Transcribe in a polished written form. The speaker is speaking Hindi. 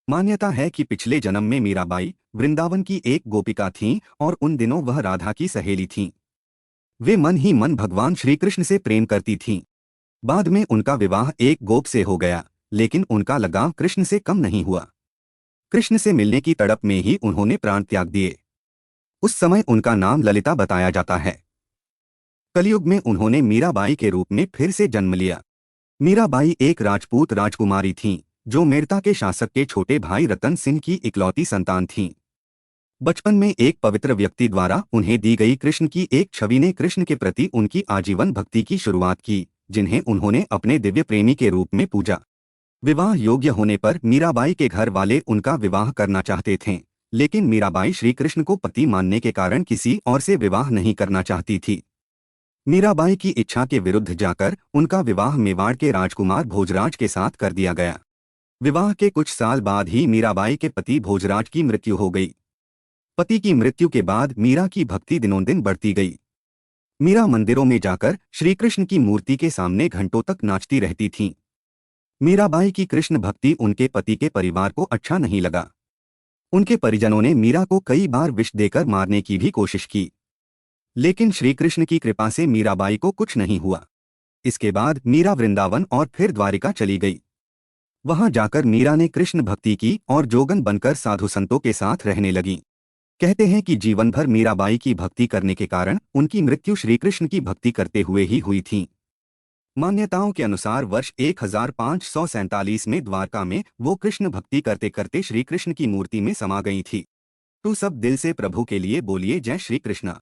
मान्यता है कि पिछले जन्म में मीराबाई वृंदावन की एक गोपिका थीं और उन दिनों वह राधा की सहेली थीं। वे मन ही मन भगवान श्री कृष्ण से प्रेम करती थीं। बाद में उनका विवाह एक गोप से हो गया, लेकिन उनका लगाव कृष्ण से कम नहीं हुआ। कृष्ण से मिलने की तड़प में ही उन्होंने प्राण त्याग दिए। उस समय उनका नाम ललिता बताया जाता है। कलयुग में उन्होंने मीराबाई के रूप में फिर से जन्म लिया। मीराबाई एक राजपूत राजकुमारी थीं, जो मेरता के शासक के छोटे भाई रतन सिंह की इकलौती संतान थीं। बचपन में एक पवित्र व्यक्ति द्वारा उन्हें दी गई कृष्ण की एक छवि ने कृष्ण के प्रति उनकी आजीवन भक्ति की शुरुआत की, जिन्हें उन्होंने अपने दिव्य प्रेमी के रूप में पूजा। विवाह योग्य होने पर मीराबाई के घर वाले उनका विवाह करना चाहते थे, लेकिन मीराबाई श्री कृष्ण को पति मानने के कारण किसी और से विवाह नहीं करना चाहती थी। मीराबाई की इच्छा के विरुद्ध जाकर उनका विवाह मेवाड़ के राजकुमार भोजराज के साथ कर दिया गया। विवाह के कुछ साल बाद ही मीराबाई के पति भोजराज की मृत्यु हो गई। पति की मृत्यु के बाद मीरा की भक्ति दिनों दिन बढ़ती गई। मीरा मंदिरों में जाकर श्री कृष्ण की मूर्ति के सामने घंटों तक नाचती रहती थीं। मीराबाई की कृष्ण भक्ति उनके पति के परिवार को अच्छा नहीं लगा। उनके परिजनों ने मीरा को कई बार विष देकर मारने की भी कोशिश की, लेकिन श्री कृष्ण की कृपा से मीराबाई को कुछ नहीं हुआ। इसके बाद मीरा वृंदावन और फिर द्वारिका चली गई। वहां जाकर मीरा ने कृष्ण भक्ति की और जोगन बनकर साधु संतों के साथ रहने लगी। कहते हैं कि जीवन भर मीराबाई की भक्ति करने के कारण उनकी मृत्यु श्री कृष्ण की भक्ति करते हुए ही हुई थी। मान्यताओं के अनुसार वर्ष 1547 में द्वारका में वो कृष्ण भक्ति करते करते श्री कृष्ण की मूर्ति में समा गई थी। तो सब दिल से प्रभु के लिए बोलिए जय श्री कृष्ण।